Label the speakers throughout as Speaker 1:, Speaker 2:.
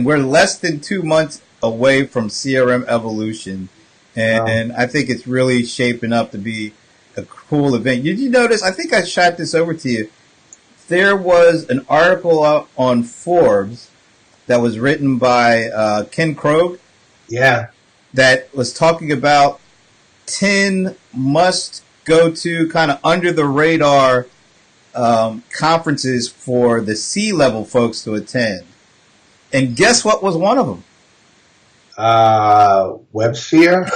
Speaker 1: We're less than 2 months away from CRM Evolution, and I think it's really shaping up to be a cool event. Did you notice? I think I shot this over to you. There was an article out on Forbes that was written by Ken Krogh.
Speaker 2: Yeah.
Speaker 1: That was talking about 10 must go to kind of under the radar conferences for the C-level folks to attend. And guess what was one of them?
Speaker 2: WebSphere?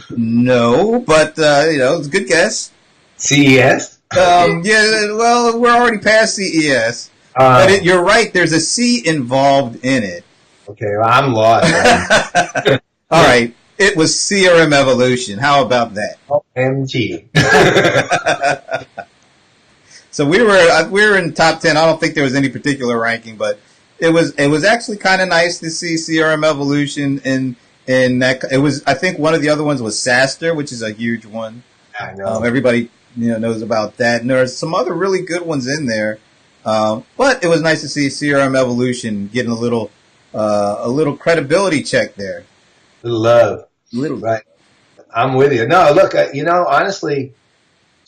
Speaker 1: No, but it's a good guess.
Speaker 2: CES?
Speaker 1: Yeah, well, we're already past CES. But you're right, there's a C involved in it.
Speaker 2: Okay, well, I'm lost.
Speaker 1: All right, it was CRM Evolution. How about that?
Speaker 2: OMG.
Speaker 1: So we were in the top 10. I don't think there was any particular ranking, but it was actually kind of nice to see CRM Evolution in that. It was, I think one of the other ones was SaaStr, which is a huge one.
Speaker 2: I know.
Speaker 1: Everybody knows about that, and there's some other really good ones in there. But it was nice to see CRM Evolution getting a little credibility check there.
Speaker 2: Love.
Speaker 1: Little.
Speaker 2: Right. I'm with you. No, look, honestly,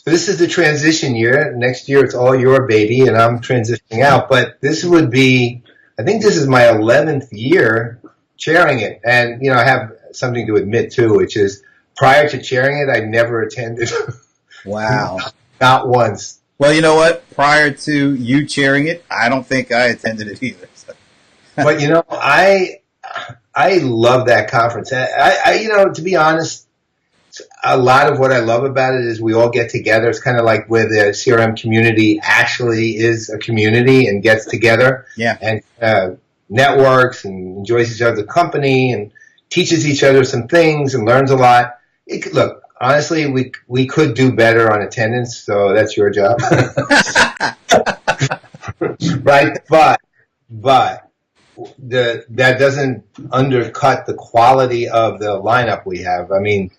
Speaker 2: this is the transition year. Next year, it's all your baby, and I'm transitioning out. But this would be, I think this is my 11th year chairing it. And, I have something to admit, too, which is prior to chairing it, I never attended.
Speaker 1: Wow.
Speaker 2: Not once.
Speaker 1: Well, you know what? Prior to you chairing it, I don't think I attended it either. So.
Speaker 2: But, I love that conference. To be honest, a lot of what I love about it is we all get together. It's kind of like where the CRM community actually is a community and gets together.
Speaker 1: Yeah.
Speaker 2: And networks and enjoys each other's company and teaches each other some things and learns a lot. Look, honestly, we could do better on attendance, so that's your job. Right? But that doesn't undercut the quality of the lineup we have. I mean,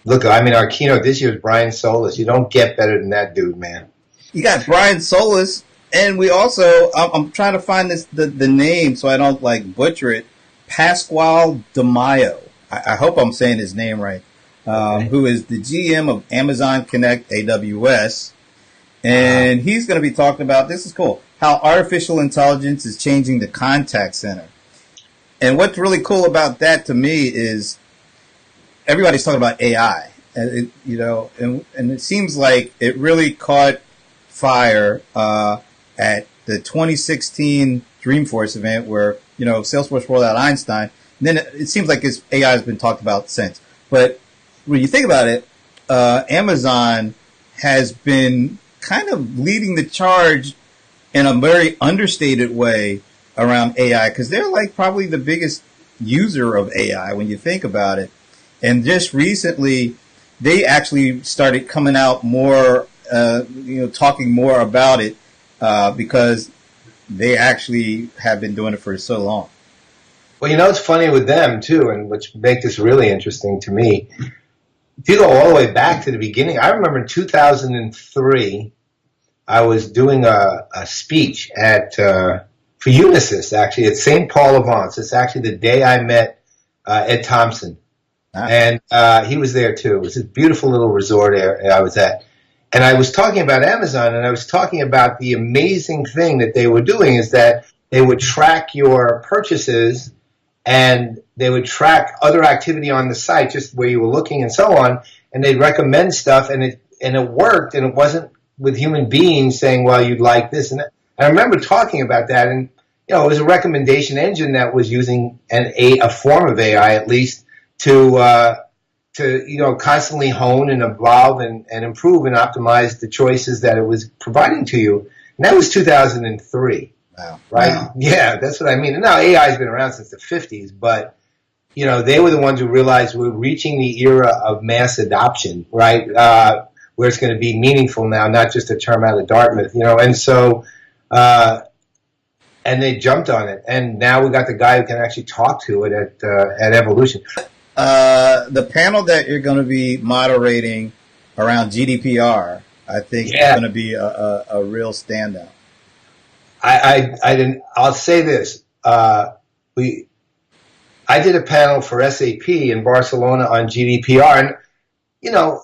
Speaker 2: look, our keynote this year is Brian Solis. You don't get better than that dude, man.
Speaker 1: You got Brian Solis, and we also, I'm trying to find the name so I don't butcher it, Pasquale De Maio. I hope I'm saying his name right.
Speaker 2: Okay.
Speaker 1: Who is the GM of Amazon Connect AWS. And he's going to be talking about, this is cool, how artificial intelligence is changing the contact center. And what's really cool about that to me is everybody's talking about AI. And it seems like it really caught fire at the 2016 Dreamforce event where, Salesforce rolled out Einstein. And then it seems like AI has been talked about since. But when you think about it, Amazon has been kind of leading the charge in a very understated way around AI because they're probably the biggest user of AI when you think about it. And just recently, they actually started coming out more, talking more about it because they actually have been doing it for so long.
Speaker 2: Well, it's funny with them, too, and which makes this really interesting to me. If you go all the way back to the beginning, I remember in 2003, I was doing a speech for Unisys, actually, at St. Paul Avance. It's actually the day I met Ed Thompson. And he was there, too. It was a beautiful little resort I was at. And I was talking about Amazon, and I was talking about the amazing thing that they were doing is that they would track your purchases and they would track other activity on the site, just where you were looking and so on, and they'd recommend stuff, and it worked, and it wasn't with human beings saying, well, you'd like this and that. I remember talking about that, and it was a recommendation engine that was using a form of AI at least to constantly hone and evolve and improve and optimize the choices that it was providing to you. And that was 2003.
Speaker 1: Wow.
Speaker 2: Right?
Speaker 1: Wow.
Speaker 2: Yeah, that's what I mean. And now AI has been around since the 50s, but they were the ones who realized we're reaching the era of mass adoption, right? Where it's going to be meaningful now, not just a term out of Dartmouth, and so, and they jumped on it. And now we got the guy who can actually talk to it at Evolution.
Speaker 1: The panel that you're going to be moderating around GDPR, I think is going to be a real standout.
Speaker 2: I didn't. I'll say this. I did a panel for SAP in Barcelona on GDPR, and you know,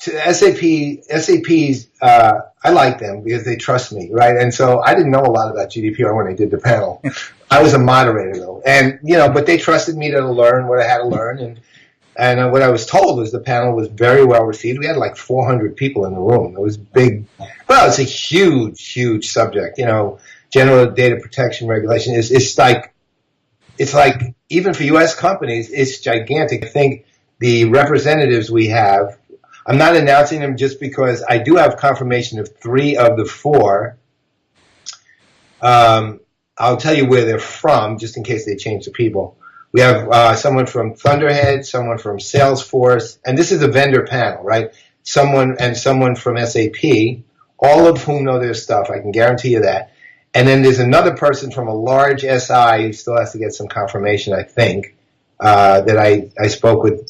Speaker 2: to SAP's, I like them because they trust me, right? And so I didn't know a lot about GDPR when I did the panel. I was a moderator though, and but they trusted me to learn what I had to learn, and what I was told was the panel was very well received. We had like 400 people in the room. It was big. Well, it's a huge subject. General data protection regulation is it's like even for U.S. companies, it's gigantic. I think the representatives we have, I'm not announcing them just because I do have confirmation of 3 of the 4. I'll tell you where they're from, just in case they change the people. We have someone from Thunderhead, someone from Salesforce, and this is a vendor panel, right? Someone from SAP, all of whom know their stuff. I can guarantee you that. And then there's another person from a large SI who still has to get some confirmation, I think, that I spoke with,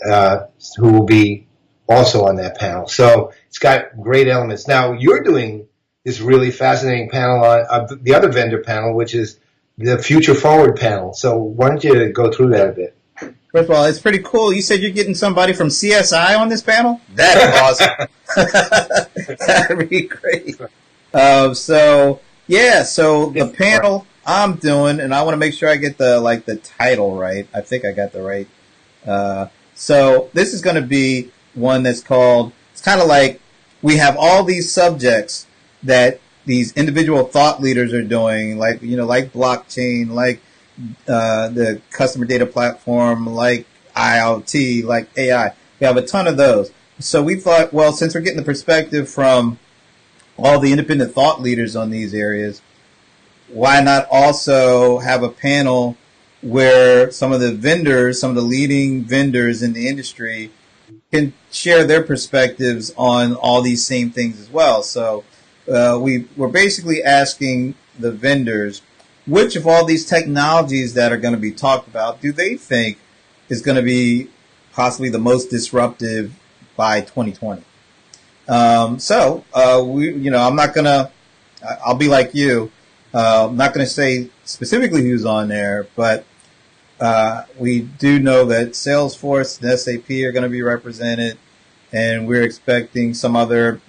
Speaker 2: who will be also on that panel. So it's got great elements. Now, you're doing this really fascinating panel on the other vendor panel, which is the Future Forward panel. So why don't you go through that a bit?
Speaker 1: First of all, it's pretty cool. You said you're getting somebody from CSI on this panel? That's awesome. That'd be great. So the panel I'm doing, and I want to make sure I get the title right. I think I got the right. So this is going to be one that's called, it's kind of like we have all these subjects that these individual thought leaders are doing, like blockchain, like the customer data platform, like IoT, like AI. We have a ton of those. So we thought, well, since we're getting the perspective from all the independent thought leaders on these areas, why not also have a panel where some of the leading vendors in the industry can share their perspectives on all these same things as well. So we're basically asking the vendors, which of all these technologies that are going to be talked about do they think is going to be possibly the most disruptive by 2020? I'm not going to, I'll be like you. I'm not going to say specifically who's on there, but we do know that Salesforce and SAP are going to be represented, and we're expecting some of the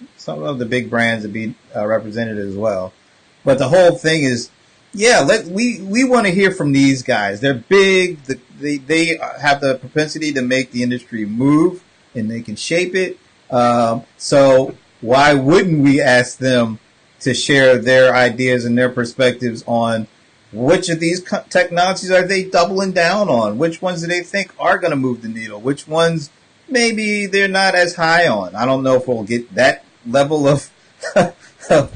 Speaker 1: big brands to be represented as well. But the whole thing is, we want to hear from these guys. They're big. They have the propensity to make the industry move, and they can shape it. So why wouldn't we ask them to share their ideas and their perspectives on which of these technologies are they doubling down on? Which ones do they think are going to move the needle? Which ones maybe they're not as high on? I don't know if we'll get that level of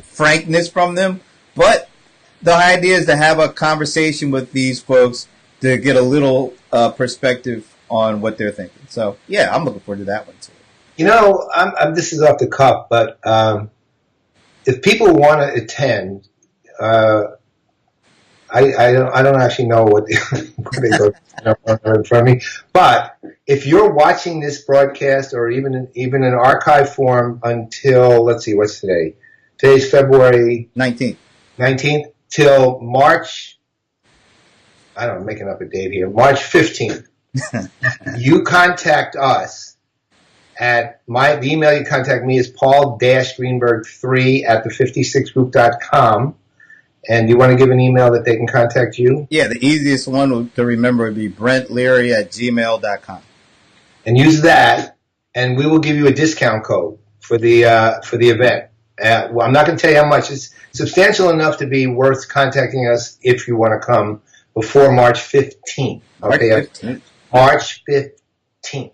Speaker 1: frankness from them, but the idea is to have a conversation with these folks to get a little perspective on what they're thinking. So, I'm looking forward to that one too.
Speaker 2: This is off the cuff, but if people want to attend, I don't actually know what they go in front of me. But if you're watching this broadcast, or even in archive form until, let's see, what's today? Today's February 19th till March. I don't know, I'm making up a date here. March 15th. You contact us at the email you contact me is paul-greenberg3@the56group.com. And you want to give an email that they can contact you?
Speaker 1: Yeah, the easiest one to remember would be brentleary@gmail.com.
Speaker 2: And use that, and we will give you a discount code for the event. Well, I'm not going to tell you how much. It's substantial enough to be worth contacting us if you want to come before March 15th. Okay? March 15th.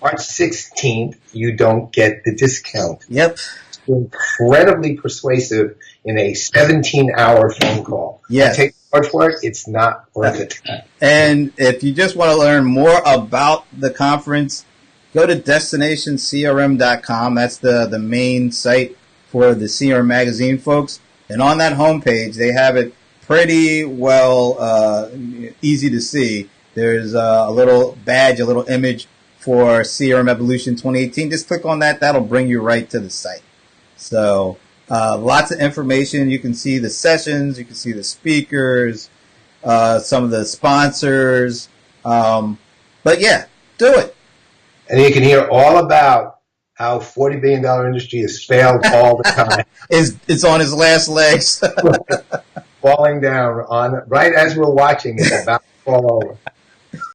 Speaker 2: March 16th, you don't get the discount.
Speaker 1: Yep.
Speaker 2: It's incredibly persuasive in a 17-hour phone call.
Speaker 1: Yes.
Speaker 2: Take the word for it, it's not worth it.
Speaker 1: And if you just want to learn more about the conference, go to destinationcrm.com. That's the main site for the CRM magazine folks. And on that homepage, they have it pretty well easy to see. There's a little badge, a little image for CRM Evolution 2018. Just click on that. That'll bring you right to the site. So Lots of information. You can see the sessions. You can see the speakers, some of the sponsors. But yeah, do it.
Speaker 2: And you can hear all about how $40 billion industry has failed all the time.
Speaker 1: It's on his last legs.
Speaker 2: Falling down right as we're watching, it's about to fall over.